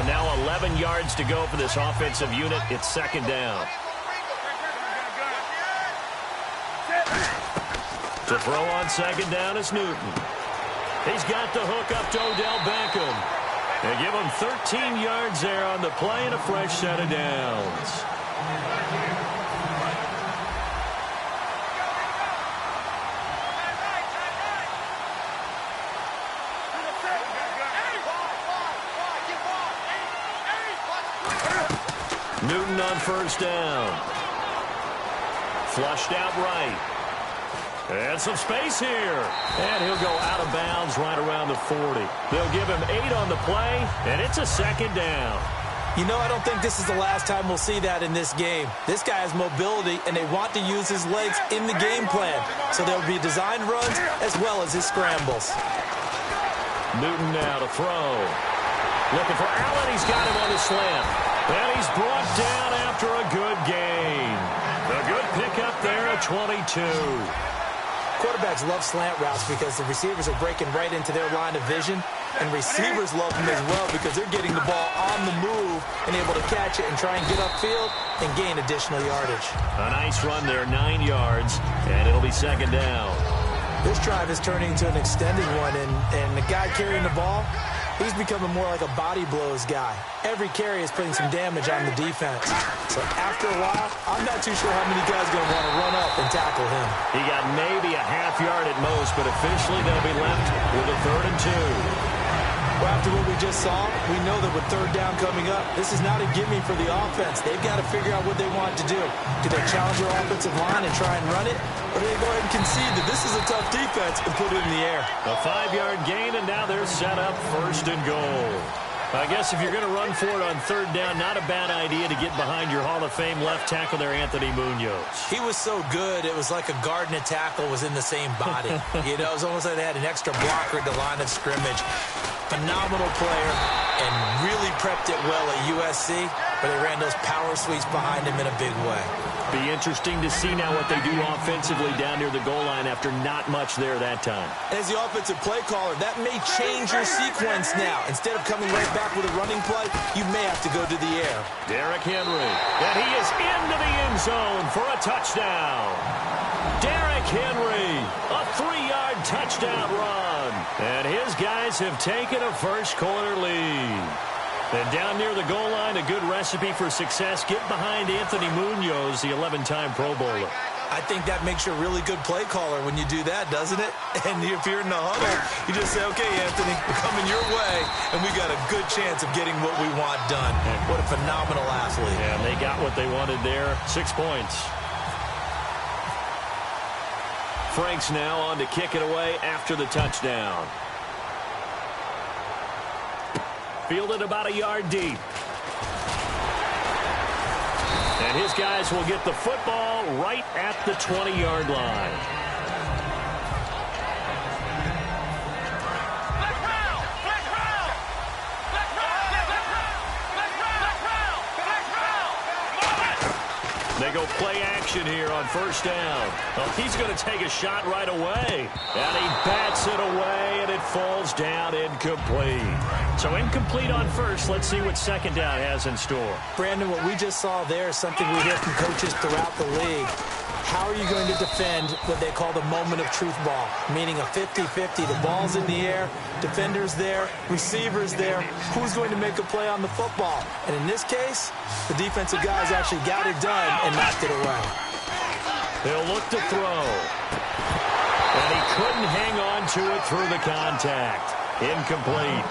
So now 11 yards to go for this offensive unit. It's second down. To throw on second down is Newton. He's got the hook up to Odell Beckham. They give him 13 yards there on the play and a fresh set of downs. Newton on first down. Flushed out right. And some space here. And he'll go out of bounds right around the 40. They'll give him 8 on the play, and it's a second down. You know, I don't think this is the last time we'll see that in this game. This guy has mobility, and they want to use his legs in the game plan. So there'll be designed runs as well as his scrambles. Newton now to throw. Looking for Allen. He's got him on the slant. And he's brought down after a good gain. A good pickup there at 22. Quarterbacks love slant routes because the receivers are breaking right into their line of vision, and receivers love them as well because they're getting the ball on the move and able to catch it and try and get upfield and gain additional yardage. A nice run there, 9 yards, and it'll be second down. This drive is turning into an extended one, and the guy carrying the ball, he's becoming more like a body blows guy. Every carry is putting some damage on the defense. So after a while, I'm not too sure how many guys are going to want to run up and tackle him. He got maybe a half yard at most, but officially they'll be left with a 3rd and 2. Well, after what we just saw, we know that with third down coming up, this is not a gimme for the offense. They've got to figure out what they want to do. Do they challenge their offensive line and try and run it? Or do they go ahead and concede that this is a tough defense and put it in the air? A 5-yard gain, and now they're set up 1st and goal. I guess if you're going to run for it on third down, not a bad idea to get behind your Hall of Fame left tackle there, Anthony Munoz. He was so good, it was like a guard and a tackle was in the same body. You know, it was almost like they had an extra blocker at the line of scrimmage. Phenomenal player and really prepped it well at USC, where they ran those power sweeps behind him in a big way. Be interesting to see now what they do offensively down near the goal line after not much there that time. As the offensive play caller, that may change your sequence now. Instead of coming right back with a running play, you may have to go to the air. Derrick Henry, and he is into the end zone for a touchdown. Derrick Henry, a 3-yard touchdown run. And his guys have taken a first-quarter lead. And down near the goal line, a good recipe for success. Get behind Anthony Munoz, the 11-time Pro Bowler. I think that makes you a really good play caller when you do that, doesn't it? And if you're in the huddle, you just say, okay, Anthony, we're coming your way, and we got a good chance of getting what we want done. What a phenomenal athlete. Yeah, and they got what they wanted there. 6 points. Franks now on to kick it away after the touchdown. Fielded about a yard deep. And his guys will get the football right at the 20-yard line. They go play action here on first down. Oh, he's going to take a shot right away. And he bats it away, and it falls down incomplete. So incomplete on first. Let's see what second down has in store. Brandon, what we just saw there is something we hear from coaches throughout the league. How are you going to defend what they call the moment of truth ball, meaning a 50-50? The ball's in the air, defenders there, receivers there. Who's going to make a play on the football? And in this case, the defensive guys actually got it done and knocked it away. They'll look to throw. And he couldn't hang on to it through the contact. Incomplete.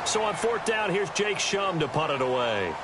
So on fourth down, here's Jake Shum to punt it away.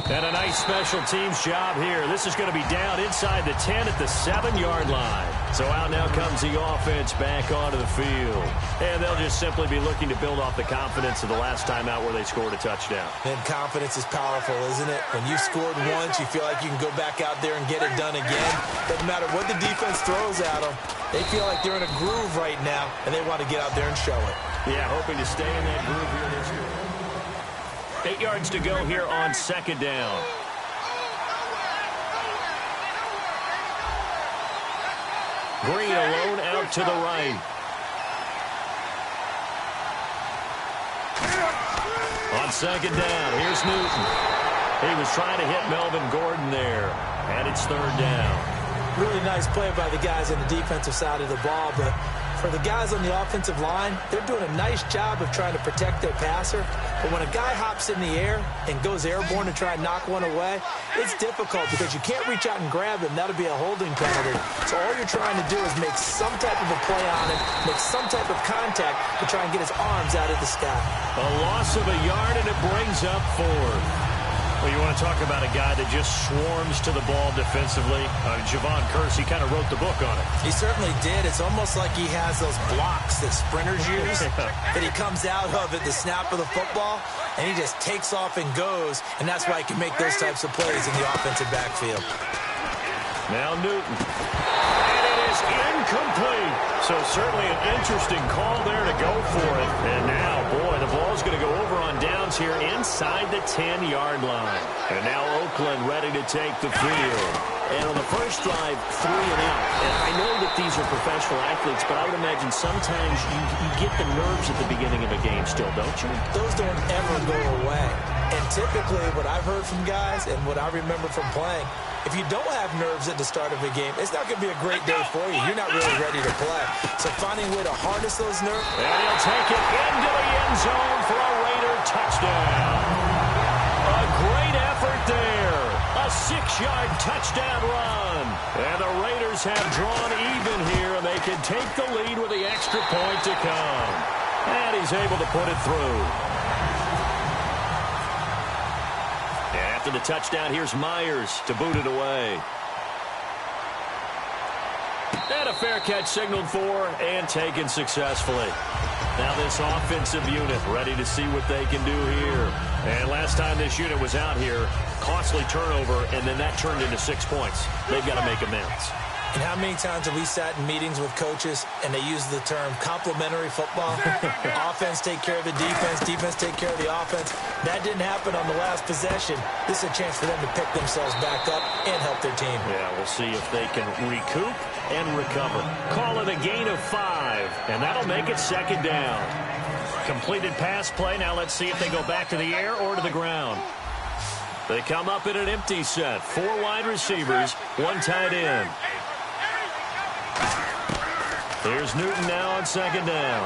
And a nice special teams job here. This is going to be down inside the 10 at the 7-yard line. So out now comes the offense back onto the field. And they'll just simply be looking to build off the confidence of the last time out where they scored a touchdown. And confidence is powerful, isn't it? When you scored once, you feel like you can go back out there and get it done again. Doesn't matter what the defense throws at them. They feel like they're in a groove right now, and they want to get out there and show it. Yeah, hoping to stay in that groove here this year. 8 yards to go here on second down. Green alone out to the right. On second down, here's Newton. He was trying to hit Melvin Gordon there, and it's third down. Really nice play by the guys on the defensive side of the ball, but for the guys on the offensive line, they're doing a nice job of trying to protect their passer. But when a guy hops in the air and goes airborne to try and knock one away, it's difficult because you can't reach out and grab him. That'll be a holding penalty. So all you're trying to do is make some type of a play on him, make some type of contact to try and get his arms out of the sky. A loss of a yard, and it brings up fourth. Well, you want to talk about a guy that just swarms to the ball defensively. Javon Kearse, he kind of wrote the book on it. He certainly did. It's almost like he has those blocks that sprinters use that he comes out of at the snap of the football, and he just takes off and goes, and that's why he can make those types of plays in the offensive backfield. Now Newton. And it is incomplete. So certainly an interesting call there to go for it. And now, boy, the ball's going to go over on downs here inside the 10-yard line. And now Oakland ready to take the field. And on the first drive, 3 and out. And I know that these are professional athletes, but I would imagine sometimes you get the nerves at the beginning of a game still, don't you? Those don't ever go away. And typically what I've heard from guys and what I remember from playing, if you don't have nerves at the start of a game, it's not going to be a great day for you. You're not really ready to play. So finding a way to harness those nerves. And he'll take it into the end zone for a Raider touchdown. A great effort there. A 6-yard touchdown run. And the Raiders have drawn even here, and they can take the lead with the extra point to come. And he's able to put it through. And after the touchdown, here's Myers to boot it away. And a fair catch signaled for and taken successfully. Now this offensive unit ready to see what they can do here. And last time this unit was out here, costly turnover, and then that turned into 6 points. They've got to make amends. And how many times have we sat in meetings with coaches and they use the term complementary football? Offense take care of the defense, defense take care of the offense. That didn't happen on the last possession. This is a chance for them to pick themselves back up and help their team. Yeah, we'll see if they can recoup and recover. Call it a gain of 5, and that'll make it second down. Completed pass play. Now let's see if they go back to the air or to the ground. They come up in an empty set. 4 wide receivers, 1 tight end. Here's Newton now on second down.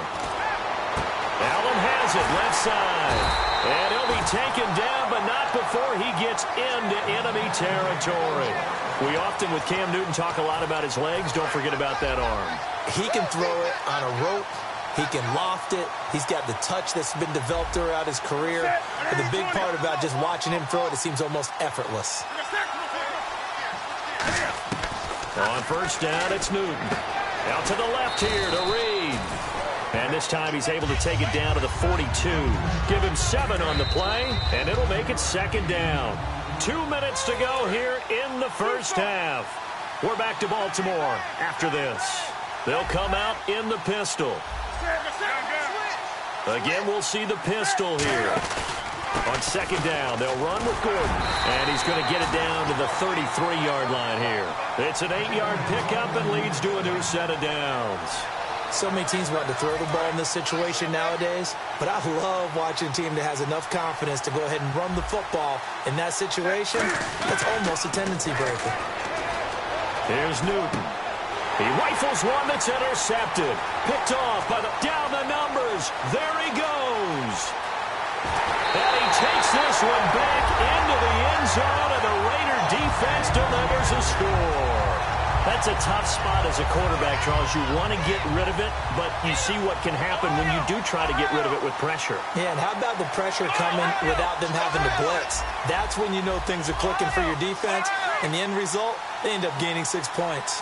Allen has it left side. And he'll be taken down, but not before he gets into enemy territory. We often, with Cam Newton, talk a lot about his legs. Don't forget about that arm. He can throw it on a rope. He can loft it. He's got the touch that's been developed throughout his career. But the big part about just watching him throw it, it seems almost effortless. On first down, it's Newton. Out to the left here to Reed. And this time he's able to take it down to the 42. Give him 7 on the play, and it'll make it second down. 2 minutes to go here in the first half. We're back to Baltimore after this. They'll come out in the pistol. Again, we'll see the pistol here. On second down, they'll run with Gordon. And he's going to get it down to the 33-yard line here. It's an 8-yard pickup and leads to a new set of downs. So many teams want to throw the ball in this situation nowadays, but I love watching a team that has enough confidence to go ahead and run the football in that situation. That's almost a tendency breaker. Here's Newton. He rifles one that's intercepted. Picked off by the down the numbers. There he goes. And he takes this one back into the end zone, and the Raider defense delivers a score. That's a tough spot as a quarterback, Charles. You want to get rid of it, but you see what can happen when you do try to get rid of it with pressure. Yeah, and how about the pressure coming without them having to blitz? That's when you know things are clicking for your defense, and the end result, they end up gaining 6 points.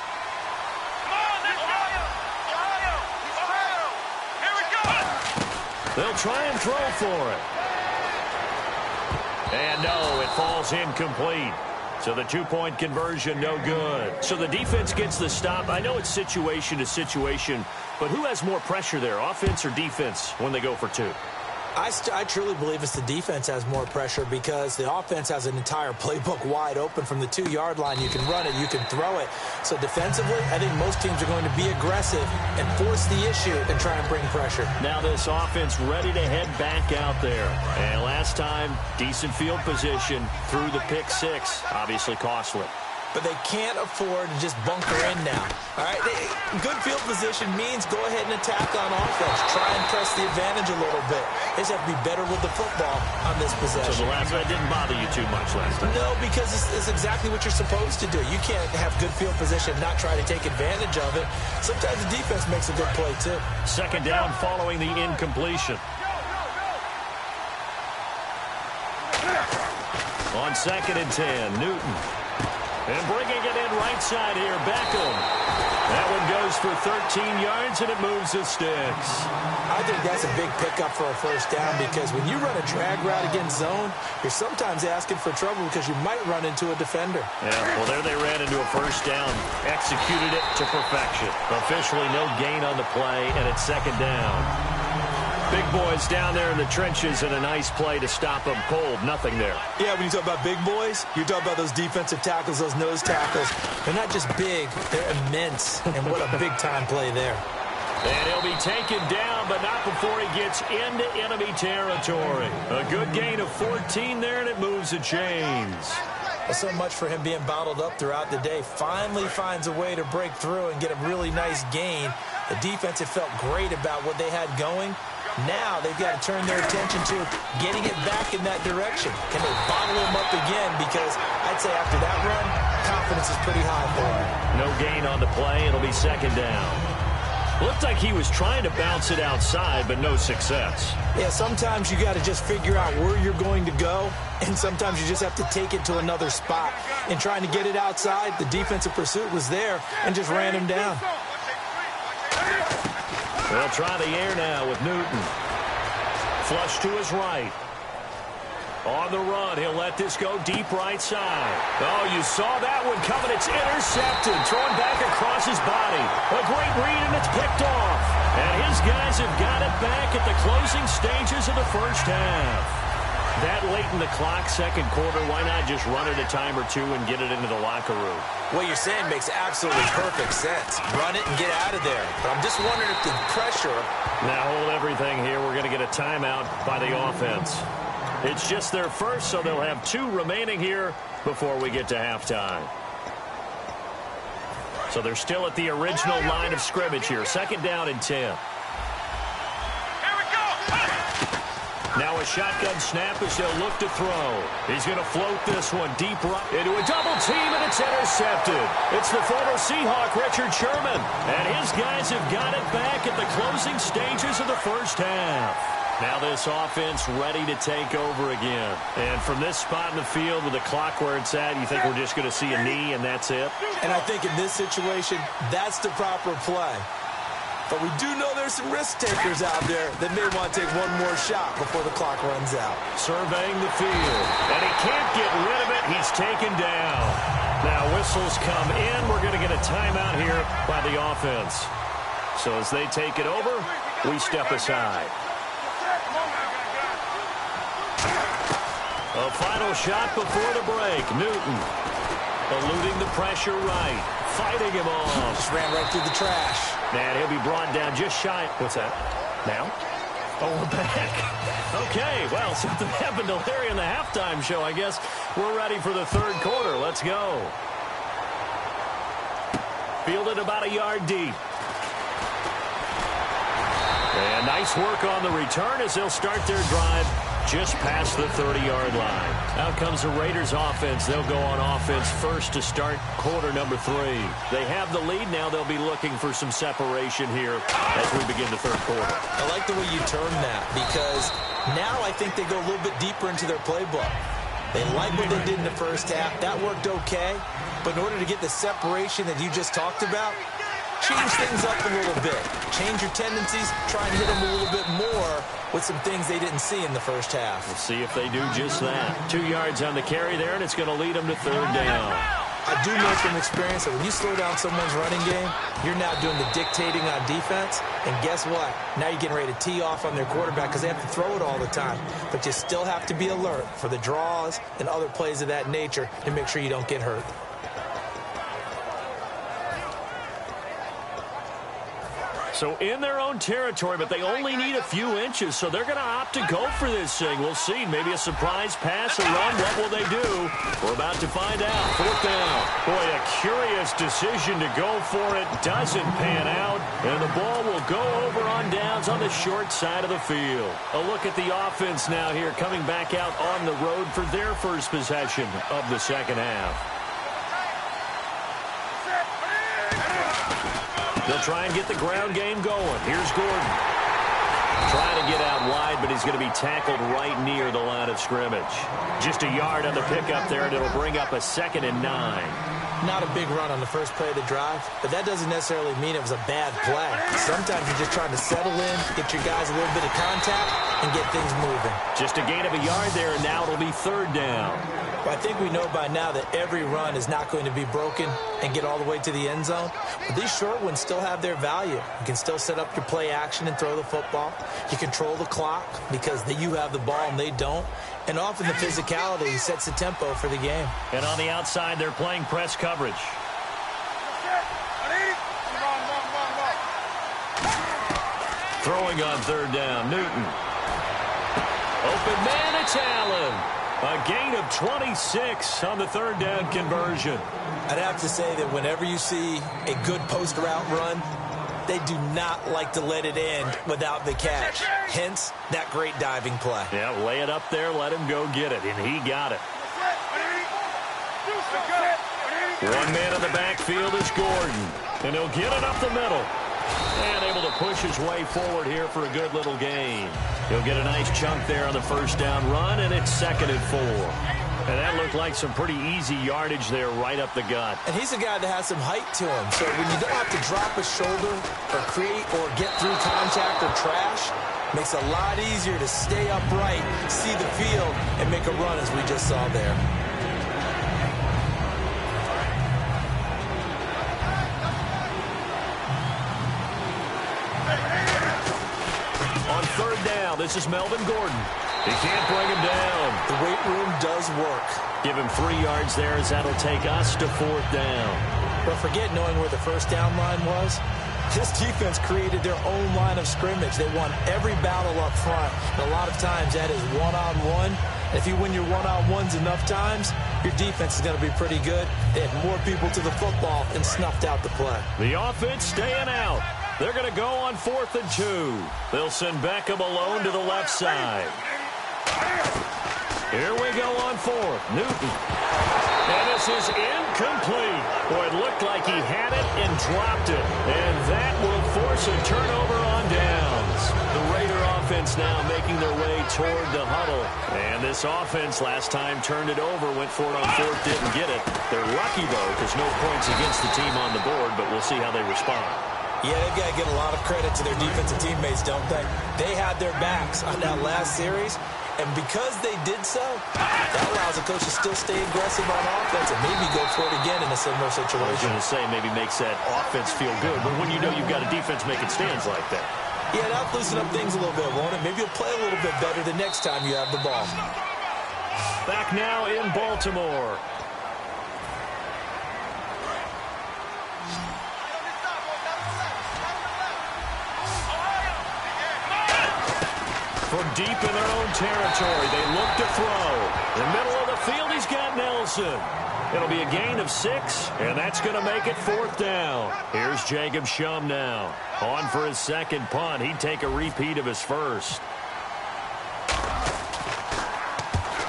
They'll try and throw for it. And no, it falls incomplete. So the two-point conversion, no good. So the defense gets the stop. I know it's situation to situation, but who has more pressure there, offense or defense, when they go for two? I truly believe it's the defense has more pressure because the offense has an entire playbook wide open from the 2-yard line. You can run it, you can throw it. So defensively, I think most teams are going to be aggressive and force the issue and try and bring pressure. Now this offense ready to head back out there. And last time, decent field position through the pick six. Obviously costly. But they can't afford to just bunker in now. All right, good field position means go ahead and attack on offense. Try and press the advantage a little bit. They just have to be better with the football on this possession. So the last one didn't bother you too much last time? No, because it's exactly what you're supposed to do. You can't have good field position and not try to take advantage of it. Sometimes the defense makes a good play, too. Second down following the incompletion. On 2nd and 10, Newton. And bringing it in right side here, Beckham. That one goes for 13 yards, and it moves the sticks. I think that's a big pickup for a first down because when you run a drag route against zone, you're sometimes asking for trouble because you might run into a defender. Yeah, well, there they ran into a first down. Executed it to perfection. Officially no gain on the play, and it's 2nd down. Big boys down there in the trenches and a nice play to stop them cold. Nothing there. Yeah, when you talk about big boys, you talk about those defensive tackles, those nose tackles. They're not just big, they're immense. And what a big-time play there. And he'll be taken down, but not before he gets into enemy territory. A good gain of 14 there, and it moves the chains. Well, so much for him being bottled up throughout the day. Finally finds a way to break through and get a really nice gain. The defense had felt great about what they had going. Now they've got to turn their attention to getting it back in that direction. Can they bottle him up again? Because I'd say after that run, confidence is pretty high for him. No gain on the play. It'll be 2nd down. Looked like he was trying to bounce it outside, but no success. Yeah, sometimes you got to just figure out where you're going to go, and sometimes you just have to take it to another spot. In trying to get it outside, the defensive pursuit was there and just ran him down. They'll try the air now with Newton. Flush to his right. On the run, he'll let this go deep right side. Oh, you saw that one coming. It's intercepted. Thrown back across his body. A great read, and it's picked off. And his guys have got it back at the closing stages of the first half. That late in the clock, 2nd quarter, why not just run it a time or two and get it into the locker room? What you're saying makes absolutely perfect sense. Run it and get out of there. But I'm just wondering if the pressure... Now hold everything here. We're going to get a timeout by the offense. It's just their first, so they'll have 2 remaining here before we get to halftime. So they're still at the original line of scrimmage here. 2nd down and 10. Now a shotgun snap as they'll look to throw. He's going to float this one deep right into a double team, and it's intercepted. It's the former Seahawk, Richard Sherman. And his guys have got it back at the closing stages of the first half. Now this offense ready to take over again. And from this spot in the field with the clock where it's at, you think we're just going to see a knee and that's it? And I think in this situation, that's the proper play. But we do know there's some risk takers out there that may want to take one more shot before the clock runs out. Surveying the field. And he can't get rid of it. He's taken down. Now whistles come in. We're going to get a timeout here by the offense. So as they take it over, we step aside. A final shot before the break. Newton eluding the pressure right. Fighting him off. Just ran right through the trash. And he'll be brought down just shy. What's that? Now? Oh, we're back. Okay, well, something happened to Larry in the halftime show, I guess. We're ready for the 3rd quarter. Let's go. Fielded about a yard deep. And nice work on the return as they'll start their drive just past the 30-yard line. Out comes the Raiders offense. They'll go on offense first to start quarter number 3. They have the lead. Now they'll be looking for some separation here as we begin the 3rd quarter. I like the way you term that because now I think they go a little bit deeper into their playbook. They like what they did in the first half. That worked okay. But in order to get the separation that you just talked about, change things up a little bit. Change your tendencies. Try and hit them a little bit more with some things they didn't see in the first half. We'll see if they do just that. 2 yards on the carry there, and it's going to lead them to third down. I do know from experience that when you slow down someone's running game, you're now doing the dictating on defense. And guess what? Now you're getting ready to tee off on their quarterback because they have to throw it all the time. But you still have to be alert for the draws and other plays of that nature to make sure you don't get hurt. So in their own territory, but they only need a few inches, so they're going to opt to go for this thing. We'll see. Maybe a surprise pass or run. What will they do? We're about to find out. Fourth down. Boy, a curious decision to go for it. Doesn't pan out, and the ball will go over on downs on the short side of the field. A look at the offense now here, coming back out on the road for their first possession of the second half. They'll try and get the ground game going. Here's Gordon. Trying to get out wide, but he's going to be tackled right near the line of scrimmage. Just a yard on the pickup there, and it'll bring up a 2nd and 9. Not a big run on the first play of the drive, but that doesn't necessarily mean it was a bad play. Sometimes you're just trying to settle in, get your guys a little bit of contact, and get things moving. Just a gain of a yard there, and now it'll be third down. Well, I think we know by now that every run is not going to be broken and get all the way to the end zone. But these short ones still have their value. You can still set up your play action and throw the football. You control the clock because you have the ball and they don't. And often the physicality sets the tempo for the game. And on the outside, they're playing press coverage. Throwing on third down, Newton. Open man, it's Allen. A gain of 26 on the third down conversion. I'd have to say that whenever you see a good post route run, they do not like to let it end without the catch. Hence, that great diving play. Yeah, lay it up there, let him go get it, and he got it. One man in the backfield is Gordon, and he'll get it up the middle. And able to push his way forward here for a good little gain. He'll get a nice chunk there on the first down run, and it's 2nd and 4. And that looked like some pretty easy yardage there right up the gut. And he's a guy that has some height to him. So when you don't have to drop a shoulder or create or get through contact or trash, makes it a lot easier to stay upright, see the field, and make a run as we just saw there. Third down, this is Melvin Gordon. He can't bring him down. The weight room does work. Give him 3 yards there as that'll take us to fourth down. But forget knowing where the first down line was. This defense created their own line of scrimmage. They won every battle up front. And a lot of times that is one-on-one. If you win your one-on-ones enough times, your defense is going to be pretty good. They had more people to the football and snuffed out the play. The offense staying out. They're going to go on 4th and 2. They'll send Beckham alone to the left side. Here we go on 4th. Newton. And this is incomplete. Boy, it looked like he had it and dropped it. And that will force a turnover on downs. The Raider offense now making their way toward the huddle. And this offense last time turned it over, went for it on 4th, didn't get it. They're lucky, though, because no points against the team on the board, but we'll see how they respond. Yeah, they've got to give a lot of credit to their defensive teammates, don't they? They had their backs on that last series, and because they did so, that allows the coach to still stay aggressive on offense and maybe go for it again in a similar situation. I was going to say maybe makes that offense feel good, but when you know you've got a defense making stands like that. Yeah, that'll loosen up things a little bit, won't it? Maybe you'll play a little bit better the next time you have the ball. Back now in Baltimore. From deep in their own territory, they look to throw. In the middle of the field, he's got Nelson. It'll be a gain of 6, and that's going to make it 4th down. Here's Jacob Shum now. On for his second punt. He'd take a repeat of his first.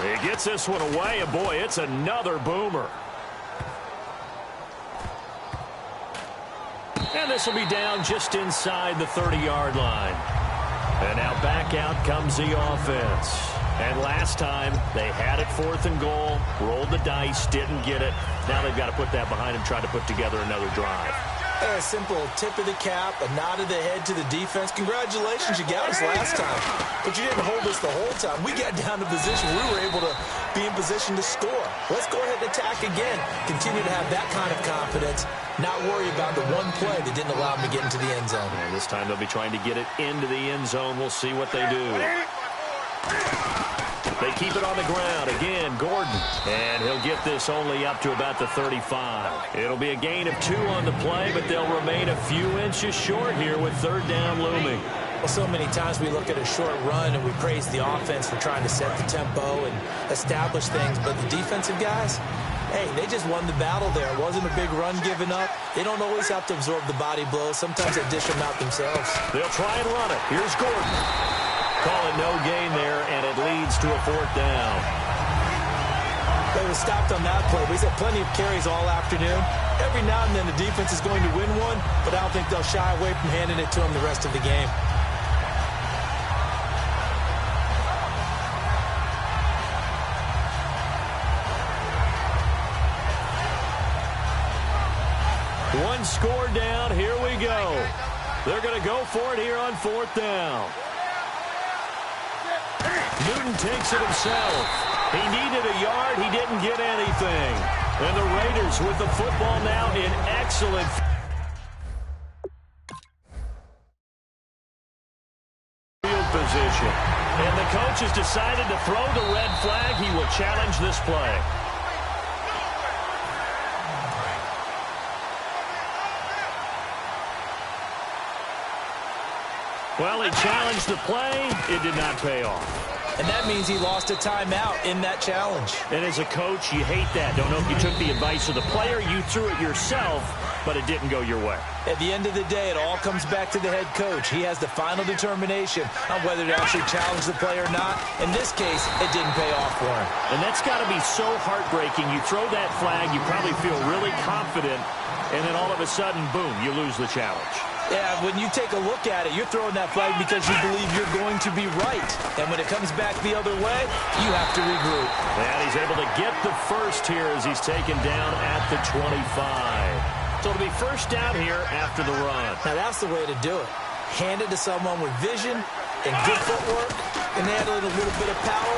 He gets this one away, and boy, it's another boomer. And this will be down just inside the 30-yard line. And now back out comes the offense. And last time, they had it 4th and goal, rolled the dice, didn't get it. Now they've got to put that behind them, try to put together another drive. A simple tip of the cap, a nod of the head to the defense. Congratulations, you got us last time. But you didn't hold us the whole time. We got down to position. We were able to be in position to score. Let's go ahead and attack again. Continue to have that kind of confidence. Not worry about the one play that didn't allow them to get into the end zone. And this time they'll be trying to get it into the end zone. We'll see what they do. They keep it on the ground. Again, Gordon. And he'll get this only up to about the 35. It'll be a gain of 2 on the play, but they'll remain a few inches short here with third down looming. Well, so many times we look at a short run and we praise the offense for trying to set the tempo and establish things, but the defensive guys, hey, they just won the battle there. It wasn't a big run given up. They don't always have to absorb the body blows. Sometimes they dish them out themselves. They'll try and run it. Here's Gordon. Call it no gain there, and it leads to a 4th down. They were stopped on that play. We had plenty of carries all afternoon. Every now and then the defense is going to win one, but I don't think they'll shy away from handing it to them the rest of the game. One score down. Here we go. They're going to go for it here on 4th down. Newton takes it himself. He needed a yard. He didn't get anything. And the Raiders with the football now in excellent field position. And the coach has decided to throw the red flag. He will challenge this play. Well, he challenged the play. It did not pay off. And that means he lost a timeout in that challenge. And as a coach, you hate that. Don't know if you took the advice of the player. You threw it yourself, but it didn't go your way. At the end of the day, it all comes back to the head coach. He has the final determination on whether to actually challenge the play or not. In this case, it didn't pay off for him. And that's got to be so heartbreaking. You throw that flag, you probably feel really confident, and then all of a sudden, boom, you lose the challenge. Yeah, when you take a look at it, you're throwing that flag because you believe you're going to be right. And when it comes back the other way, you have to regroup. And he's able to get the first here as he's taken down at the 25. So it'll be first down here after the run. Now, that's the way to do it. Hand it to someone with vision and good footwork, and add a little bit of power,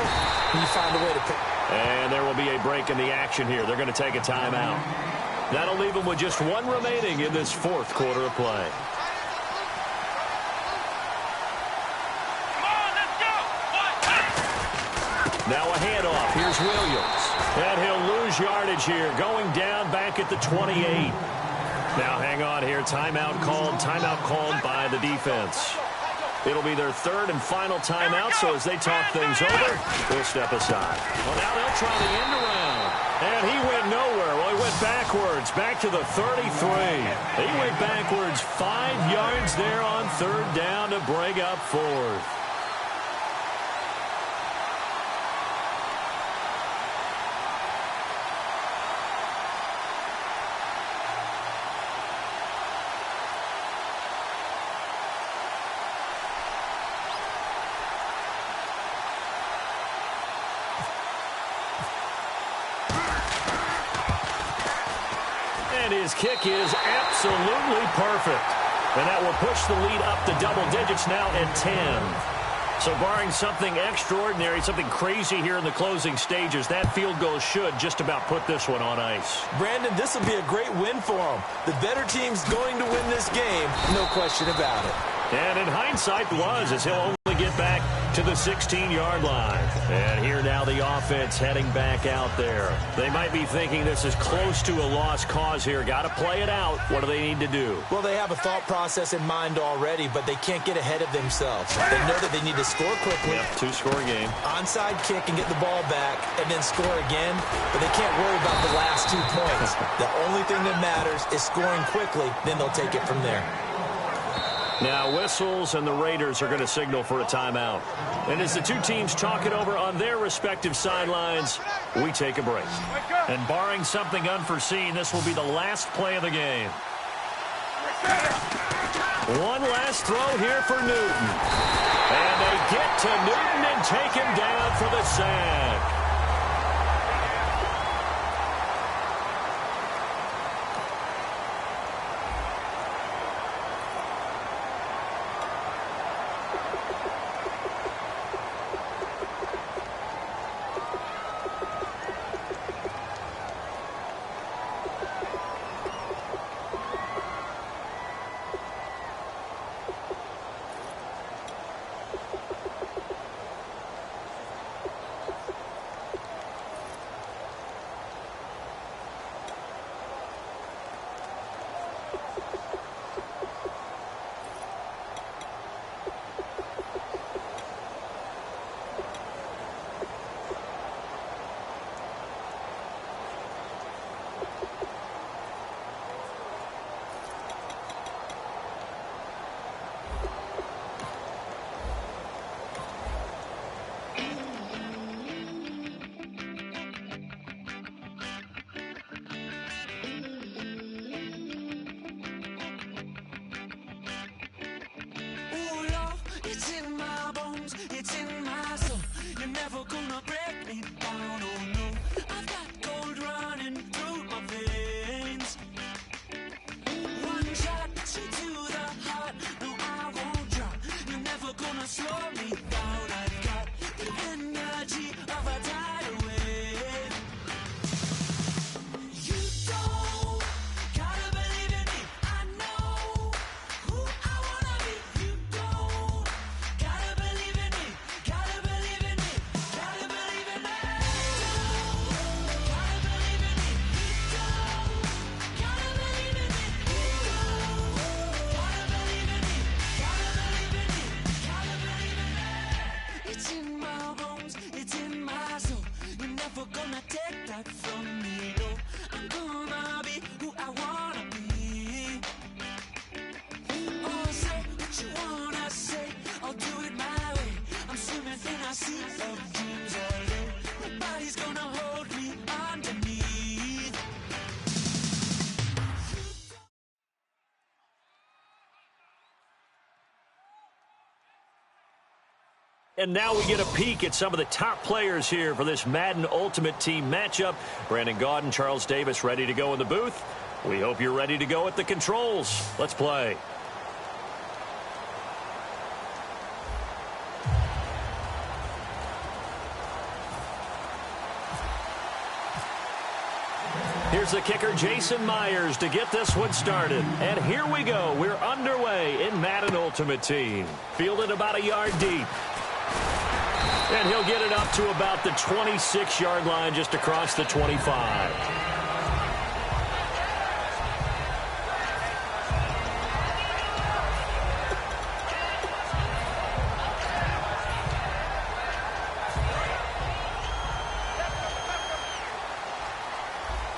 and you find a way to pick. And there will be a break in the action here. They're going to take a timeout. That'll leave them with just 1 remaining in this 4th quarter of play. Now a handoff. Here's Williams. And he'll lose yardage here. Going down back at the 28. Now hang on here. Timeout called by the defense. It'll be their 3rd and final timeout, so as they talk things over, we'll step aside. Well, now they'll try the end around. And he went nowhere. Well, he went backwards, back to the 33. He went backwards 5 yards there on 3rd down to bring up 4th. And his kick is absolutely perfect. And that will push the lead up to double digits now at 10. So barring something extraordinary, something crazy here in the closing stages, that field goal should just about put this one on ice. Brandon, this will be a great win for them. The better team's going to win this game, no question about it. And in hindsight was, as he'll only get back to the 16-yard line. And here now the offense heading back out there. They might be thinking this is close to a lost cause here. Got to play it out. What do they need to do? Well, they have a thought process in mind already, but they can't get ahead of themselves. They know that they need to score quickly. Yep, 2-score game. Onside kick and get the ball back and then score again, but they can't worry about the last 2 points. The only thing that matters is scoring quickly, then they'll take it from there. Now whistles, and the Raiders are going to signal for a timeout. And as the two teams talk it over on their respective sidelines, we take a break. And barring something unforeseen, this will be the last play of the game. One last throw here for Newton. And they get to Newton and take him down for the sack. It's in my bones, it's in my soul. You're never gonna break me down, oh no. I've got gold running through my veins. One shot, straight to the heart. No, I won't drop. You're never gonna slow me down. I've got the energy of a tidal wave. You don't gotta believe in me. I know who I wanna be. You don't gotta believe in me. Gotta believe in me. Gotta believe in me. Gotta believe in me. You don't gotta believe in me. You don't gotta believe in me. Gotta believe in me. Gotta believe in me. It's in my bones. It's in my soul. You're never gonna take that from me. No, I'm gonna be who I wanna be. Oh, say what you wanna say. I'll do it my way. I'm swimming in a sea of dreams all day. Nobody's gonna hold me underneath. And now we get a peek at some of the top players here for this Madden Ultimate Team matchup. Brandon Gaudin, Charles Davis ready to go in the booth. We hope you're ready to go at the controls. Let's play. Here's the kicker, Jason Myers, to get this one started. And here we go. We're underway in Madden Ultimate Team. Fielded about a yard deep. And he'll get it up to about the 26-yard line, just across the 25.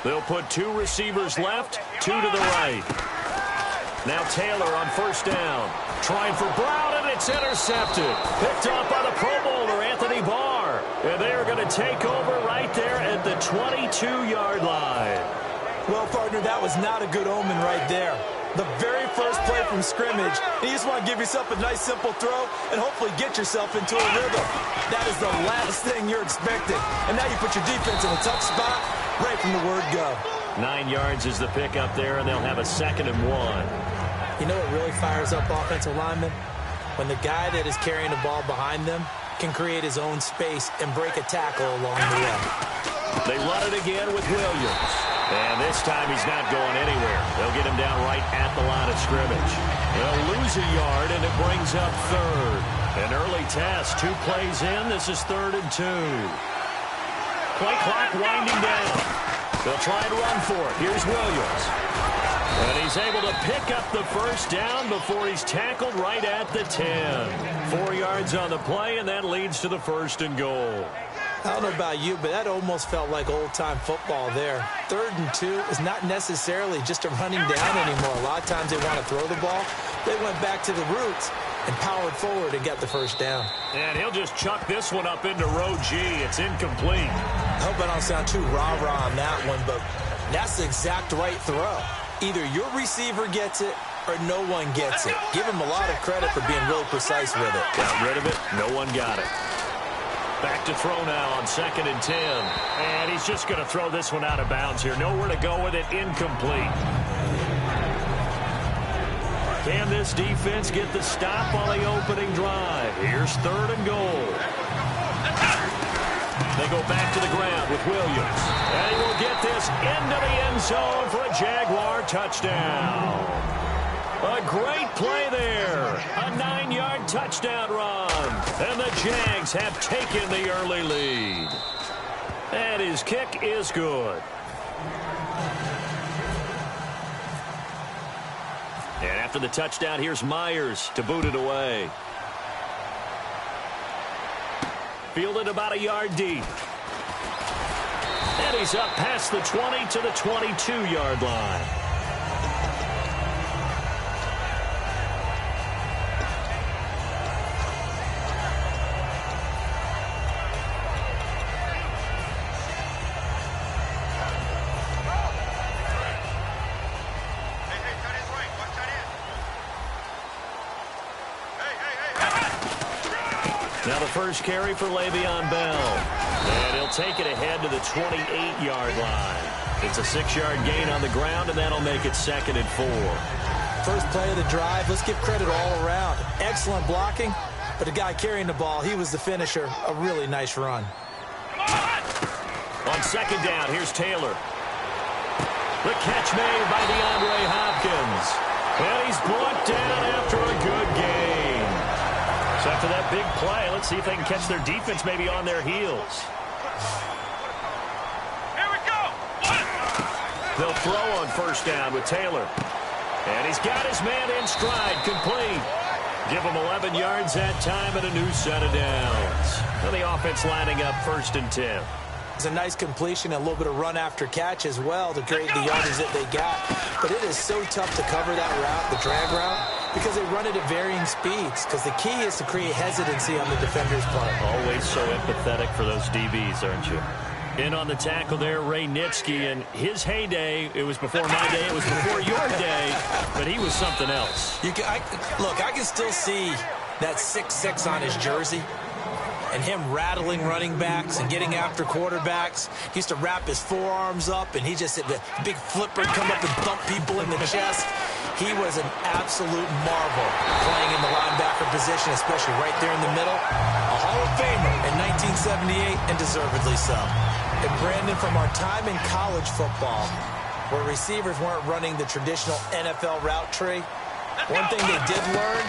They'll put two receivers left, two to the right. Now Taylor on first down. Trying for Brown, and it's intercepted. Picked off by the Pro Bowler, Anthony Barr. And they are going to take over right there at the 22-yard line. Well, partner, that was not a good omen right there. The very first play from scrimmage, you just want to give yourself a nice, simple throw and hopefully get yourself into a rhythm. That is the last thing you're expecting. And now you put your defense in a tough spot right from the word go. 9 yards is the pickup there, and they'll have a 2nd and 1. You know what really fires up offensive linemen? When the guy that is carrying the ball behind them can create his own space and break a tackle along the way. They run it again with Williams. And this time he's not going anywhere. They'll get him down right at the line of scrimmage. They'll lose a yard, and it brings up 3rd. An early test. 2 plays in. This is 3rd and 2. Play clock winding down. They'll try and run for it. Here's Williams. And he's able to pick up the first down before he's tackled right at the 10. 4 yards on the play, and that leads to the 1st and goal. I don't know about you, but that almost felt like old-time football there. 3rd and 2 is not necessarily just a running down anymore. A lot of times they want to throw the ball. They went back to the roots and powered forward and got the first down. And he'll just chuck this one up into row G. It's incomplete. I hope I don't sound too rah-rah on that one, but that's the exact right throw. Either your receiver gets it or no one gets it. Give him a lot of credit for being really precise with it. Got rid of it. No one got it. Back to throw now on 2nd and 10. And he's just going to throw this one out of bounds here. Nowhere to go with it. Incomplete. Can this defense get the stop on the opening drive? Here's 3rd and goal. They go back to the ground with Williams. And he will get this into the end zone for a Jaguar touchdown. A great play there. A 9-yard touchdown run. And the Jags have taken the early lead. And his kick is good. after the touchdown. Here's Myers to boot it away. Fielded about a yard deep. And he's up past the 20 to the 22-yard line. Now the first carry for Le'Veon Bell. And he'll take it ahead to the 28-yard line. It's a 6-yard gain on the ground, and that'll make it 2nd and 4. First play of the drive, let's give credit all around. Excellent blocking, but the guy carrying the ball, he was the finisher. A really nice run. On 2nd down, here's Taylor. The catch made by DeAndre Hopkins. And he's brought down after a good gain. So after that big play, let's see if they can catch their defense maybe on their heels. Here we go. They'll throw on 1st down with Taylor. And he's got his man in stride, complete. Give him 11 yards that time and a new set of downs. And the offense lining up 1st and 10. It's a nice completion, a little bit of run after catch as well to create the yardage that they got. But it is so tough to cover that route, the drag route, because they run it at varying speeds. Because the key is to create hesitancy on the defender's part. Always so empathetic for those DBs, aren't you? In on the tackle there, Ray Nitschke, and his heyday, it was before my day, it was before your day, but he was something else. Look, I can still see that 6'6" on his jersey and him rattling running backs and getting after quarterbacks. He used to wrap his forearms up, and he just had the big flipper come up and thump people in the chest. He was an absolute marvel playing in the linebacker position, especially right there in the middle. A Hall of Famer in 1978, and deservedly so. And Brandon, from our time in college football, where receivers weren't running the traditional NFL route tree, one thing they did learn,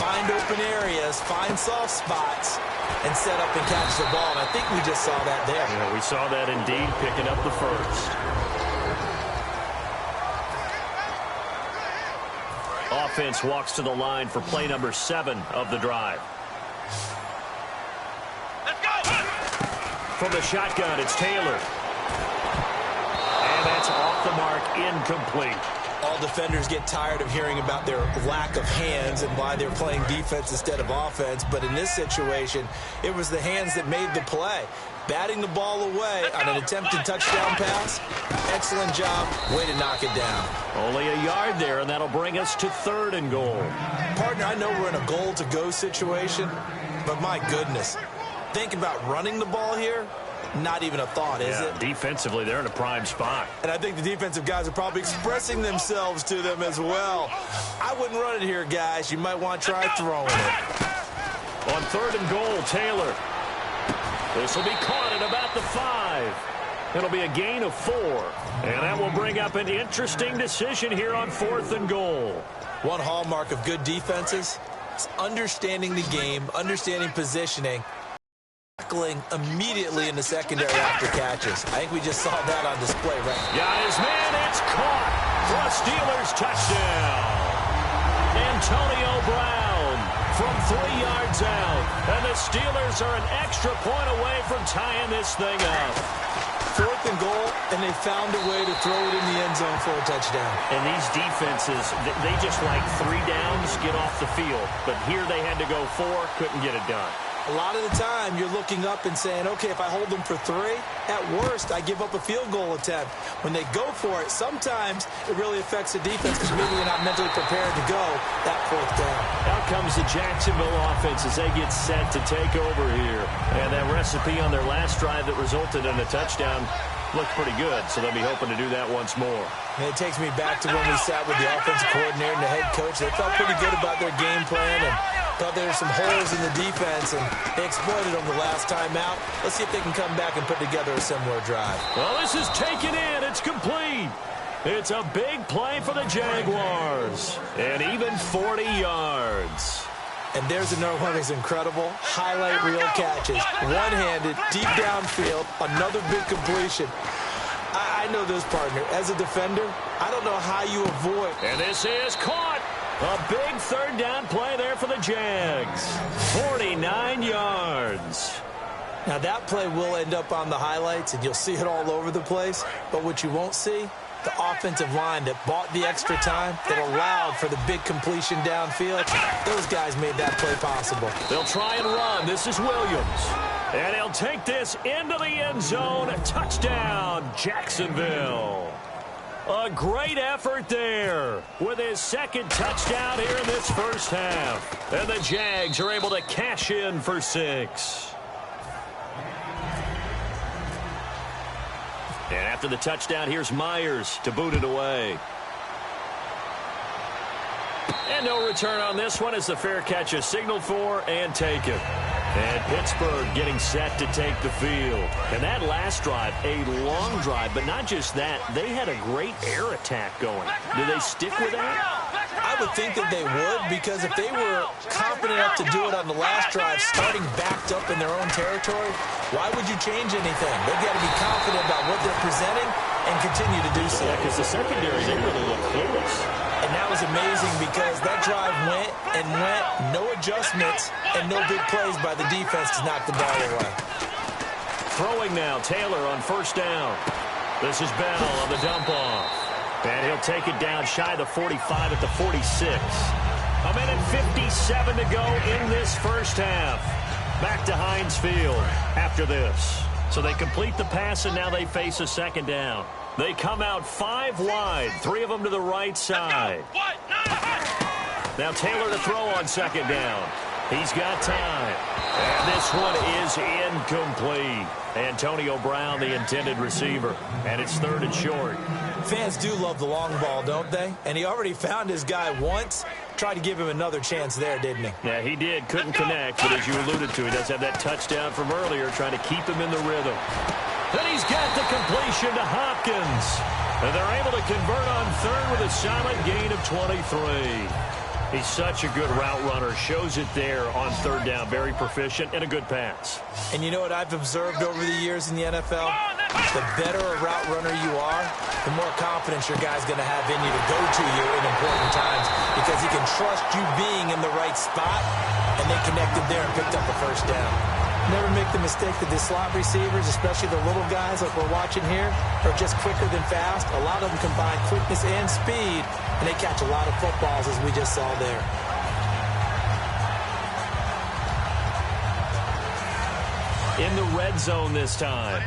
find open areas, find soft spots, and set up and catch the ball. And I think we just saw that there. Yeah, we saw that indeed, picking up the first. Offense walks to the line for play number 7 of the drive. Let's go. From the shotgun, it's Taylor. And that's off the mark, incomplete. All defenders get tired of hearing about their lack of hands and why they're playing defense instead of offense. But in this situation, it was the hands that made the play. Batting the ball away on an attempted touchdown pass. Excellent job. Way to knock it down. Only a yard there, and that'll bring us to 3rd and goal. Partner, I know we're in a goal-to-go situation, but my goodness. Think about running the ball here. Not even a thought, is it? Defensively, they're in a prime spot. And I think the defensive guys are probably expressing themselves to them as well. I wouldn't run it here, guys. You might want to try throwing it. On 3rd and goal, Taylor. This will be caught at about the 5. It'll be a gain of 4. And that will bring up an interesting decision here on 4th and goal. One hallmark of good defenses is understanding the game, understanding positioning, tackling immediately in the secondary after catches. I think we just saw that on display, right? Got his man, it's caught for a Steelers touchdown. Antonio Brown from 3 yards out. And the Steelers are an extra point away from tying this thing up. 4th and goal, and they found a way to throw it in the end zone for a touchdown. And these defenses, they just like 3 downs, get off the field. But here they had to go 4, couldn't get it done. A lot of the time, you're looking up and saying, okay, if I hold them for 3, at worst, I give up a field goal attempt. When they go for it, sometimes it really affects the defense because maybe they're not mentally prepared to go that 4th down. Out comes the Jacksonville offense as they get set to take over here. And that recipe on their last drive that resulted in a touchdown looked pretty good, so they'll be hoping to do that once more. And it takes me back to when we sat with the offensive coordinator and the head coach. They felt pretty good about their game plan and thought there were some holes in the defense, and they exploited them the last time out. Let's see if they can come back and put together a similar drive. Well, this is taken in. It's complete. It's a big play for the Jaguars. And even 40 yards. And there's another one of those incredible highlight reel catches. One-handed, deep downfield, another big completion. I know this, partner. As a defender, I don't know how you avoid. And this is caught. A big third down play there for the Jags. 49 yards. Now, that play will end up on the highlights, and you'll see it all over the place. But what you won't see, the offensive line that bought the extra time, that allowed for the big completion downfield, those guys made that play possible. They'll try and run. This is Williams. And he'll take this into the end zone. Touchdown, Jacksonville. A great effort there with his second touchdown here in this first half. And the Jags are able to cash in for 6. And after the touchdown, here's Myers to boot it away. And no return on this one as the fair catch is signaled for and taken. And Pittsburgh getting set to take the field. And that last drive, a long drive, but not just that. They had a great air attack going. Do they stick with that? I would think that they would, because if they were confident enough to do it on the last drive, starting backed up in their own territory, why would you change anything? They've got to be confident about what they're presenting and continue to do so. Yeah, because the secondary, they really look clueless. And that was amazing because that drive went and went, no adjustments, and no big plays by the defense to knock the ball away. Throwing now, Taylor on first down. This is Bell on the dump-off. And he'll take it down shy of the 45 at the 46. A minute 57 to go in this first half. Back to Heinz Field after this. So they complete the pass, and now they face a second down. They come out 5 wide, 3 of them to the right side. Now Taylor to throw on second down. He's got time. And this one is incomplete. Antonio Brown, the intended receiver. And it's 3rd and short. Fans do love the long ball, don't they? And he already found his guy once. Tried to give him another chance there, didn't he? Yeah, he did. Couldn't connect, but as you alluded to, he does have that touchdown from earlier, trying to keep him in the rhythm. Then he's got the completion to Hopkins. And they're able to convert on 3rd with a solid gain of 23. He's such a good route runner. Shows it there on 3rd down. Very proficient and a good pass. And you know what I've observed over the years in the NFL? The better a route runner you are, the more confidence your guy's going to have in you to go to you in important times, because he can trust you being in the right spot, and they connected there and picked up a first down. Never make the mistake that the slot receivers, especially the little guys like we're watching here, are just quicker than fast. A lot of them combine quickness and speed, and they catch a lot of footballs, as we just saw there. In the red zone this time.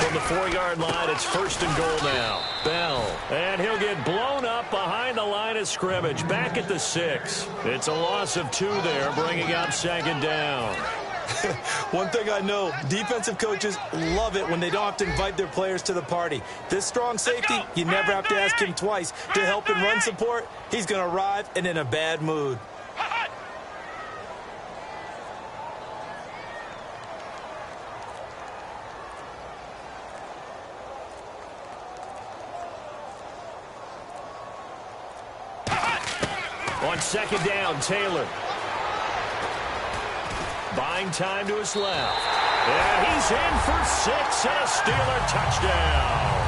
From the 4-yard line, it's 1st and goal now. Bell, and he'll get blown up behind the line of scrimmage. Back at the 6. It's a loss of 2 there, bringing up 2nd down. One thing I know, defensive coaches love it when they don't have to invite their players to the party. This strong safety, you never have to ask him twice to help in run support. He's going to arrive and in a bad mood. On 2nd down, Taylor. Buying time to his left. And he's in for 6 and a Steeler touchdown.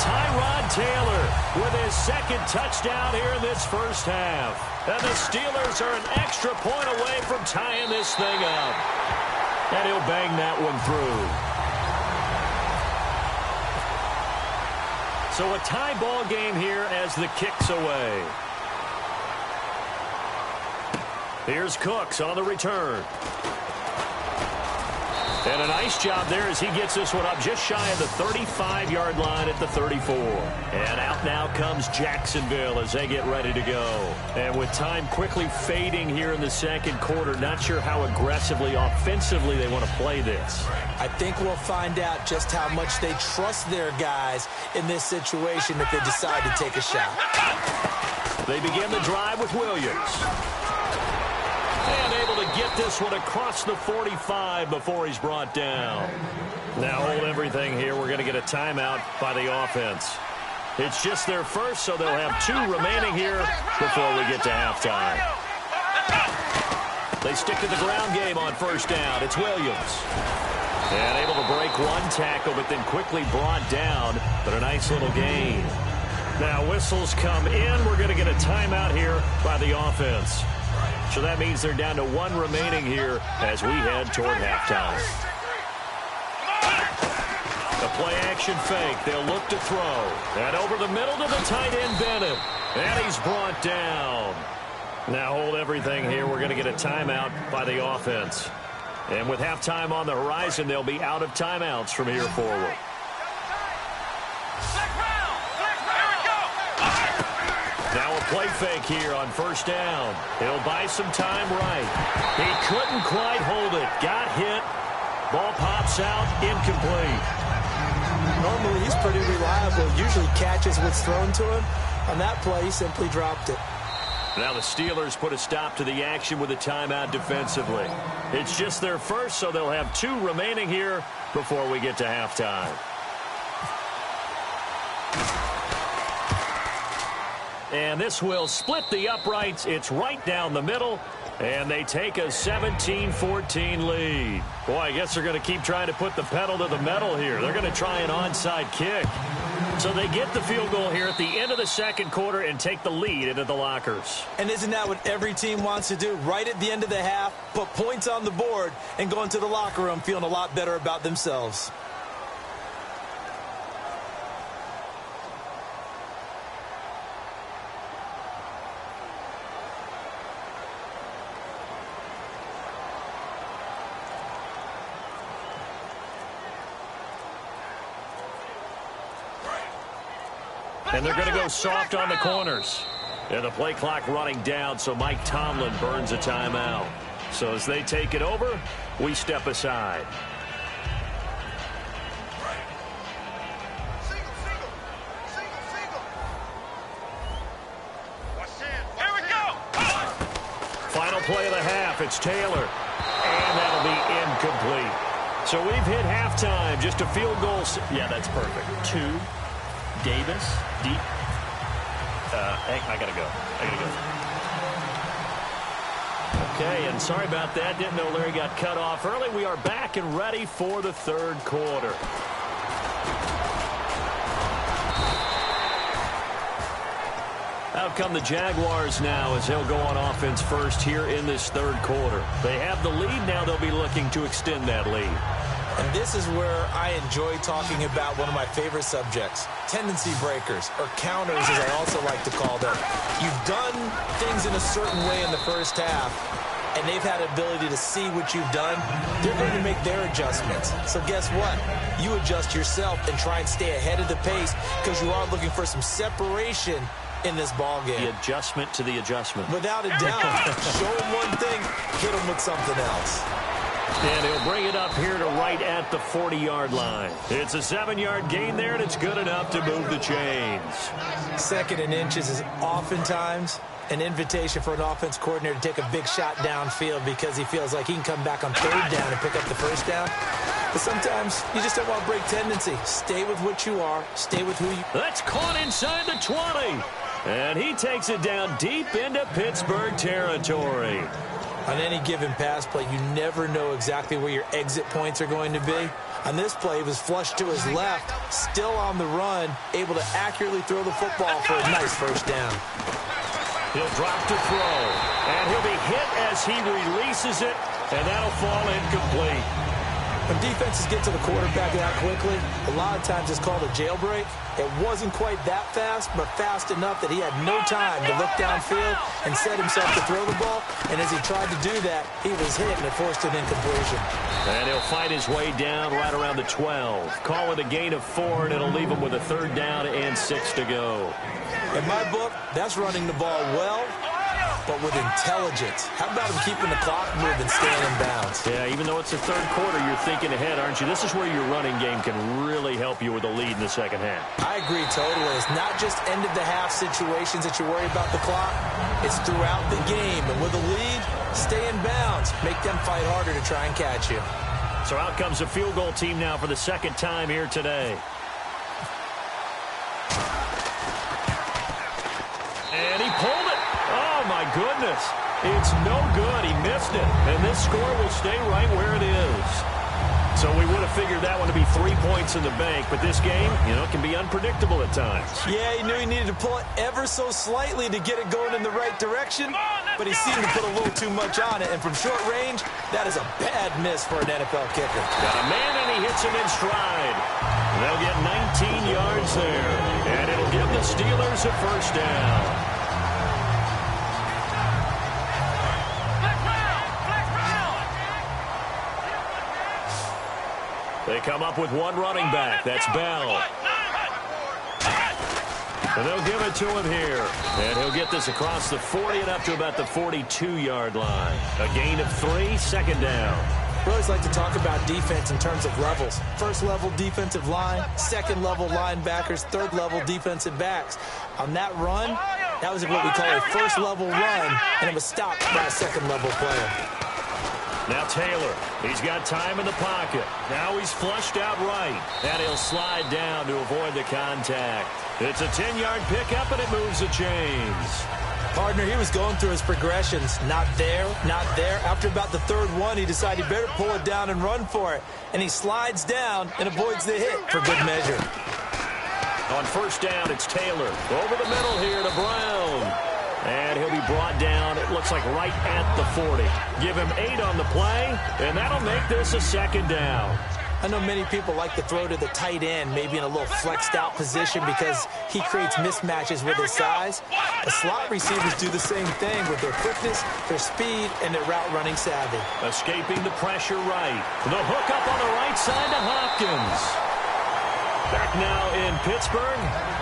Tyrod Taylor with his 2nd touchdown here in this first half. And the Steelers are an extra point away from tying this thing up. And he'll bang that one through. So a tie ball game here as the kick's away. Here's Cooks on the return. And a nice job there as he gets this one up just shy of the 35-yard line at the 34. And out now comes Jacksonville as they get ready to go. And with time quickly fading here in the 2nd quarter, not sure how aggressively, offensively they want to play this. I think we'll find out just how much they trust their guys in this situation if they decide to take a shot. They begin the drive with Williams. And able to get this one across the 45 before he's brought down. Now hold everything here. We're going to get a timeout by the offense. It's just their first, so they'll have 2 remaining here before we get to halftime. They stick to the ground game on first down. It's Williams. And able to break one tackle, but then quickly brought down. But a nice little gain. Now whistles come in. We're going to get a timeout here by the offense. So that means they're down to one remaining here as we head toward halftime. The play-action fake. They'll look to throw. And over the middle to the tight end, Bennett. And he's brought down. Now hold everything here. We're going to get a timeout by the offense. And with halftime on the horizon, they'll be out of timeouts from here forward. Now a play fake here on first down. He'll buy some time right. He couldn't quite hold it. Got hit. Ball pops out. Incomplete. Normally, he's pretty reliable. Usually catches what's thrown to him. On that play, he simply dropped it. Now the Steelers put a stop to the action with a timeout defensively. It's just their first, so they'll have two remaining here before we get to halftime. And this will split the uprights. It's right down the middle. And they take a 17-14 lead. Boy, I guess they're going to keep trying to put the pedal to the metal here. They're going to try an onside kick. So they get the field goal here at the end of the second quarter and take the lead into the lockers. And isn't that what every team wants to do? Right at the end of the half, put points on the board and go into the locker room feeling a lot better about themselves. And they're going to go soft on the corners. And the play clock running down, so Mike Tomlin burns a timeout. So as they take it over, we step aside. Here we go. Final play of the half, it's Taylor. And that'll be incomplete. So we've hit halftime, just a field goal. Yeah, that's perfect. 2. Davis, deep. I gotta go. Okay, and sorry about that. Didn't know Larry got cut off early. We are back and ready for the third quarter. Out come the Jaguars now as they'll go on offense first here in this third quarter. They have the lead. Now they'll be looking to extend that lead. And this is where I enjoy talking about one of my favorite subjects, tendency breakers, or counters as I also like to call them. You've done things in a certain way in the first half, and they've had ability to see what you've done. They're going to make their adjustments. So guess what? You adjust yourself and try and stay ahead of the pace because you are looking for some separation in this ball game. The adjustment to the adjustment. Without a doubt. Show them one thing, hit them with something else. And he'll bring it up here to right at the 40-yard line. It's a 7-yard gain there, and it's good enough to move the chains. Second and inches is oftentimes an invitation for an offense coordinator to take a big shot downfield because he feels like he can come back on third down and pick up the first down. But sometimes you just don't want to break tendency. Stay with what you are. Stay with who you... That's caught inside the 20. And he takes it down deep into Pittsburgh territory. On any given pass play, you never know exactly where your exit points are going to be. On this play, he was flushed to his left, still on the run, able to accurately throw the football for a nice first down. He'll drop to throw, and he'll be hit as he releases it, and that'll fall incomplete. When defenses get to the quarterback that quickly, a lot of times it's called a jailbreak. It wasn't quite that fast, but fast enough that he had no time to look downfield and set himself to throw the ball. And as he tried to do that, he was hit, and it forced an incompletion. And he'll fight his way down right around the 12. Call it a gain of 4, and it'll leave him with a third down and 6 to go. In my book, that's running the ball well, but with intelligence. How about him keeping the clock moving, staying in bounds? Yeah, even though it's the third quarter, you're thinking ahead, aren't you? This is where your running game can really help you with a lead in the second half. I agree totally. It's not just end-of-the-half situations that you worry about the clock. It's throughout the game. And with a lead, stay in bounds. Make them fight harder to try and catch you. So out comes a field goal team now for the second time here today. And he pulled it. Oh, my goodness. It's no good. He missed it. And this score will stay right where it is. So we would have figured that one to be 3 points in the bank, but this game, can be unpredictable at times. Yeah, he knew he needed to pull it ever so slightly to get it going in the right direction, but he seemed to put a little too much on it, and from short range, that is a bad miss for an NFL kicker. Got a man, and he hits him in stride. They'll get 19 yards there, and it'll give the Steelers a first down. They come up with one running back. That's Bell. And they'll give it to him here. And he'll get this across the 40 and up to about the 42-yard line. A gain of 3, second down. We always like to talk about defense in terms of levels. First-level defensive line, second-level linebackers, third-level defensive backs. On that run, that was what we call a first-level run, and it was stopped by a second-level player. Now Taylor, he's got time in the pocket. Now he's flushed out right. And he'll slide down to avoid the contact. It's a 10-yard pickup, and it moves the chains. Partner, he was going through his progressions. Not there, not there. After about the third one, he decided he better pull it down and run for it. And he slides down and avoids the hit for good measure. On first down, it's Taylor. Over the middle here to Brown. And he'll be brought down, it looks like right at the 40. Give him 8 on the play, and that'll make this a second down. I know many people like to throw to the tight end, maybe in a little flexed out position because he creates mismatches with his size. The slot receivers do the same thing with their quickness, their speed, and their route running savvy. Escaping the pressure right. The hook up on the right side to Hopkins. Back now in Pittsburgh.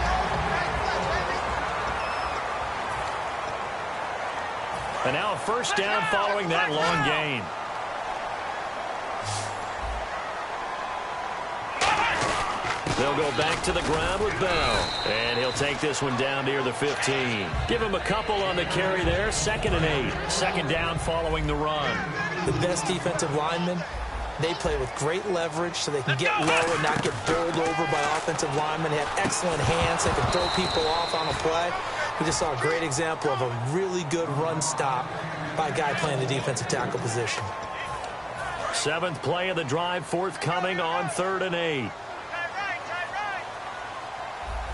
And now a first down following that long gain. They'll go back to the ground with Bell. And he'll take this one down near the 15. Give him a couple on the carry there. 2nd and 8. Second down following the run. The best defensive linemen, they play with great leverage so they can get low and not get bowled over by offensive linemen. They have excellent hands. They can throw people off on a play. We just saw a great example of a really good run stop by a guy playing the defensive tackle position. 7th play of the drive forthcoming on 3rd and 8.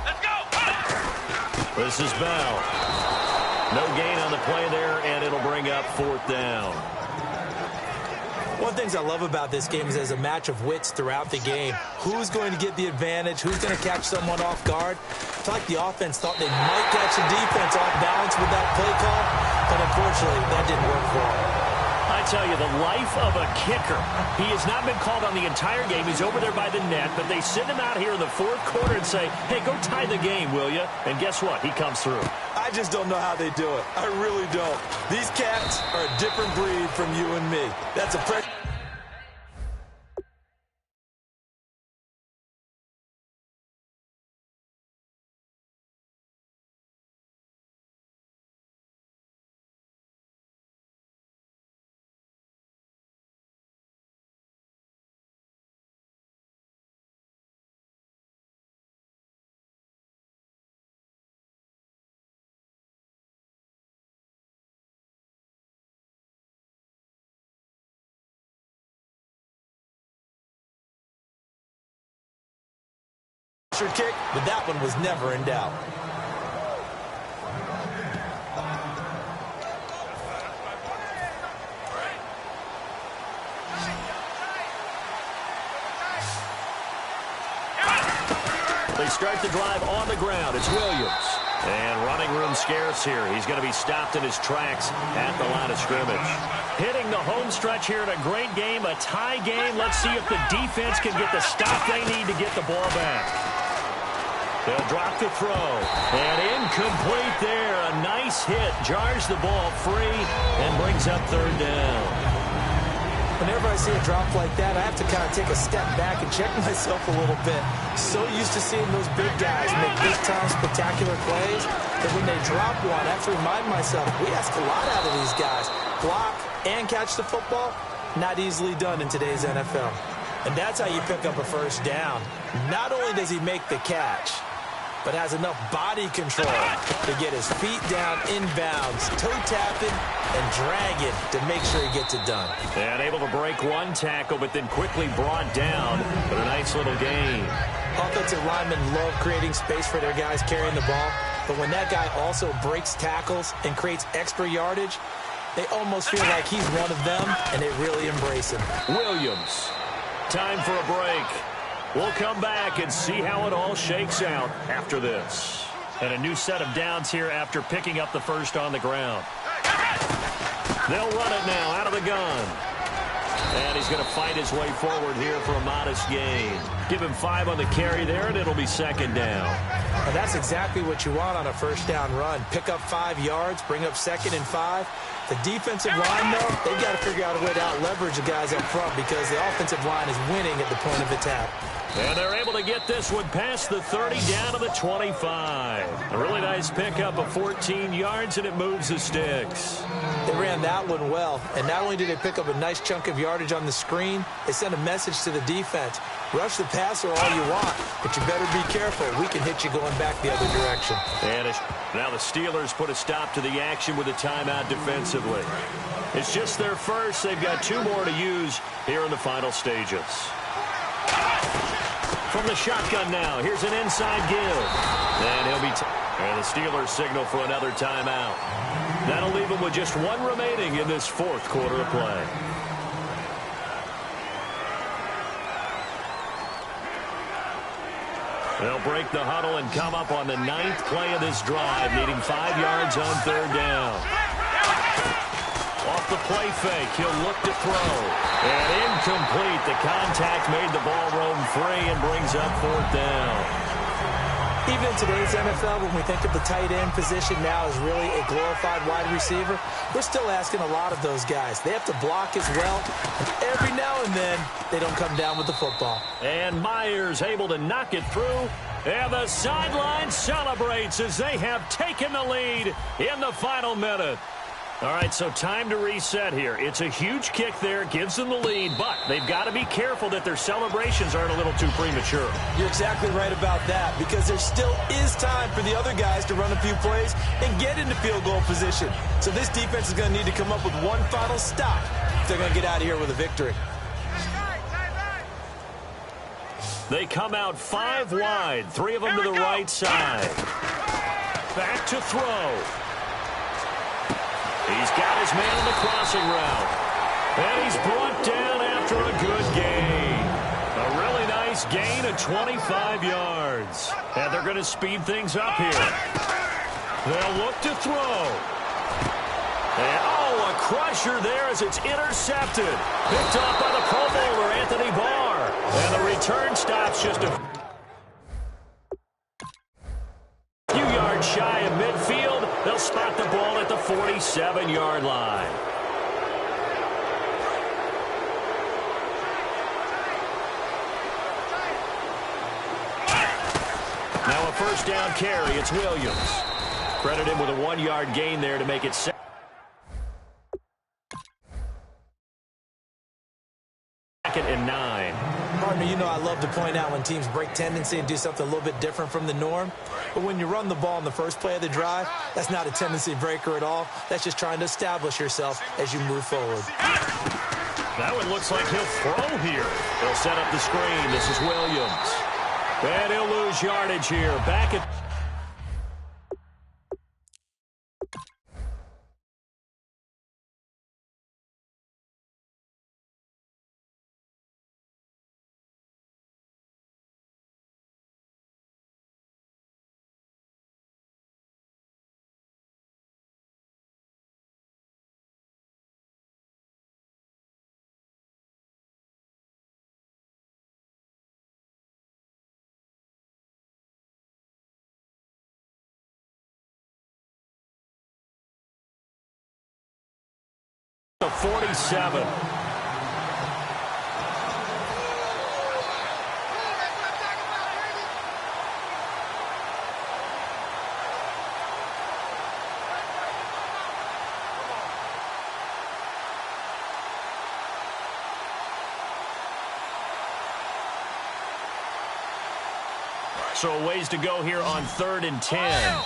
Let's go. This is Bell. No gain on the play there, and it'll bring up 4th down. One of the things I love about this game is there's a match of wits throughout the game. Who's going to get the advantage? Who's going to catch someone off guard? I feel like the offense thought they might catch the defense off balance with that play call, but unfortunately, that didn't work for them. I tell you, the life of a kicker. He has not been called on the entire game. He's over there by the net, but they send him out here in the 4th quarter and say, hey, go tie the game, will you? And guess what? He comes through. I just don't know how they do it. I really don't. These cats are a different breed from you and me. That's a pressure. Kick, but that one was never in doubt. They start the drive on the ground. It's Williams. And running room scarce here. He's going to be stopped in his tracks at the line of scrimmage. Hitting the home stretch here in a great game, a tie game. Let's see if the defense can get the stop they need to get the ball back. They'll drop the throw. And incomplete there. A nice hit. Jars the ball free and brings up 3rd down. Whenever I see a drop like that, I have to kind of take a step back and check myself a little bit. So used to seeing those big guys make big-time spectacular plays that when they drop one, I have to remind myself, we ask a lot out of these guys. Block and catch the football, not easily done in today's NFL. And that's how you pick up a first down. Not only does he make the catch, but has enough body control to get his feet down inbounds, toe tapping, and dragging to make sure he gets it done. And able to break one tackle, but then quickly brought down. But a nice little gain. Offensive linemen love creating space for their guys carrying the ball, but when that guy also breaks tackles and creates extra yardage, they almost feel like he's one of them, and they really embrace him. Williams. Time for a break. We'll come back and see how it all shakes out after this. And a new set of downs here after picking up the first on the ground. They'll run it now out of the gun. And he's going to fight his way forward here for a modest gain. Give him 5 on the carry there, and it'll be second down. And that's exactly what you want on a first down run. Pick up 5 yards, bring up 2nd and 5. The defensive line, though, they've got to figure out a way to out-leverage the guys up front because the offensive line is winning at the point of attack. And they're able to get this one past the 30 down to the 25. A really nice pickup of 14 yards, and it moves the sticks. They ran that one well, and not only did they pick up a nice chunk of yardage on the screen, they sent a message to the defense. Rush the passer all you want, but you better be careful. We can hit you going back the other direction. And now the Steelers put a stop to the action with a timeout defensively. It's just their first. They've got 2 more to use here in the final stages. From the shotgun now, here's an inside give. And he'll be... and the Steelers signal for another timeout. That'll leave him with just 1 remaining in this 4th quarter of play. They'll break the huddle and come up on the 9th play of this drive, needing 5 yards on 3rd down. Off the play fake, he'll look to throw. And incomplete. The contact made the ball roam free and brings up 4th down. Even in today's NFL, when we think of the tight end position now as really a glorified wide receiver, we're still asking a lot of those guys. They have to block as well, and every now and then, they don't come down with the football. And Myers able to knock it through, and the sideline celebrates as they have taken the lead in the final minute. All right, so time to reset here. It's a huge kick there, gives them the lead, but they've got to be careful that their celebrations aren't a little too premature. You're exactly right about that, because there still is time for the other guys to run a few plays and get into field goal position. So this defense is going to need to come up with one final stop if they're going to get out of here with a victory. They come out 5 wide, 3 of them to the right side. Back to throw. He's got his man on the crossing route. And he's brought down after a good gain. A really nice gain of 25 yards. And they're going to speed things up here. They'll look to throw. And, a crusher there as it's intercepted. Picked off by the Pro Bowler, Anthony Barr. And the return stops just a few yards shy of midfield. They'll spot the ball at the 47-yard line. Now a first down carry. It's Williams. Credit him with a 1-yard gain there to make it 2nd and 9. Partner, you know I love to point out when teams break tendency and do something a little bit different from the norm. But when you run the ball in the first play of the drive, that's not a tendency breaker at all. That's just trying to establish yourself as you move forward. That one looks like he'll throw here. They'll set up the screen. This is Williams. And he'll lose yardage here. Back at... the 47. So a ways to go here on 3rd and 10.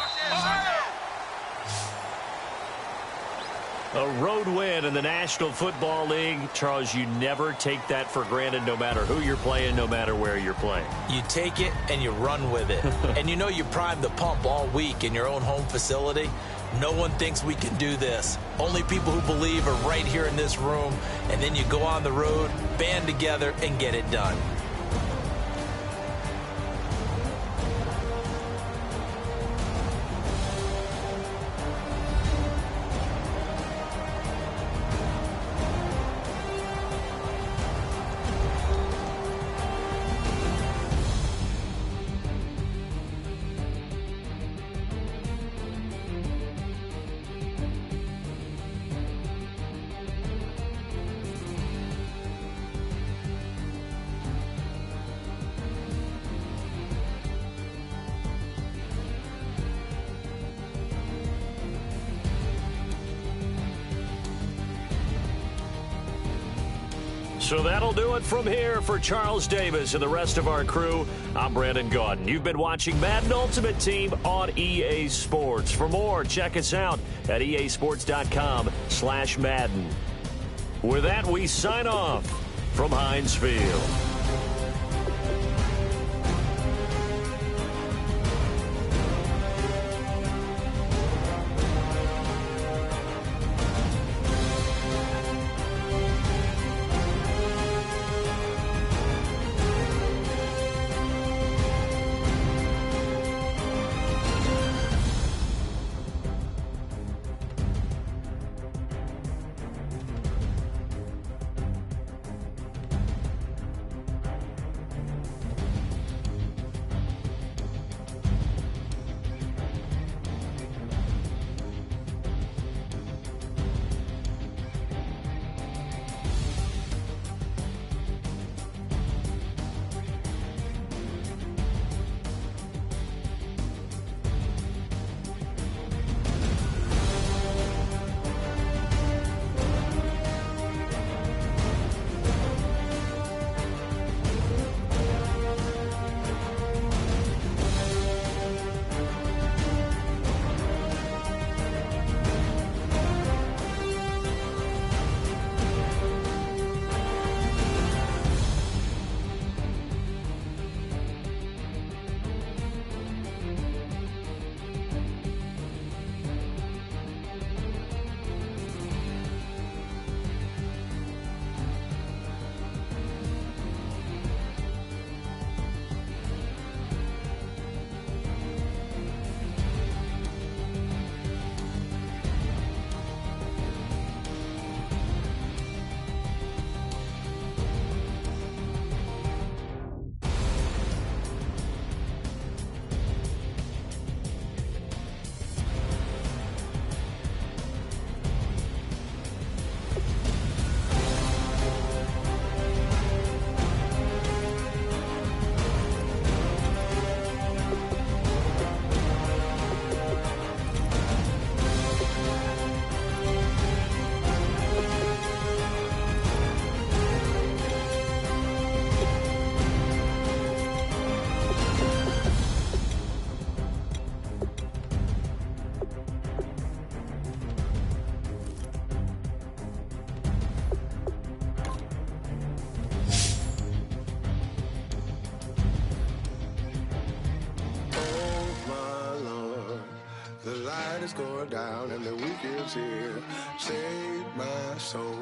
A road win in the National Football League. Charles, you never take that for granted no matter who you're playing, no matter where you're playing. You take it and you run with it. And you know you primed the pump all week in your own home facility. No one thinks we can do this. Only people who believe are right here in this room. And then you go on the road, band together, and get it done. So that'll do it from here for Charles Davis and the rest of our crew. I'm Brandon Gaudin. You've been watching Madden Ultimate Team on EA Sports. For more, check us out at easports.com/Madden. With that, we sign off from Heinz Field. Is going down and the weekend's here. Save my soul.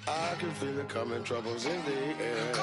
I can feel it coming, troubles in the air.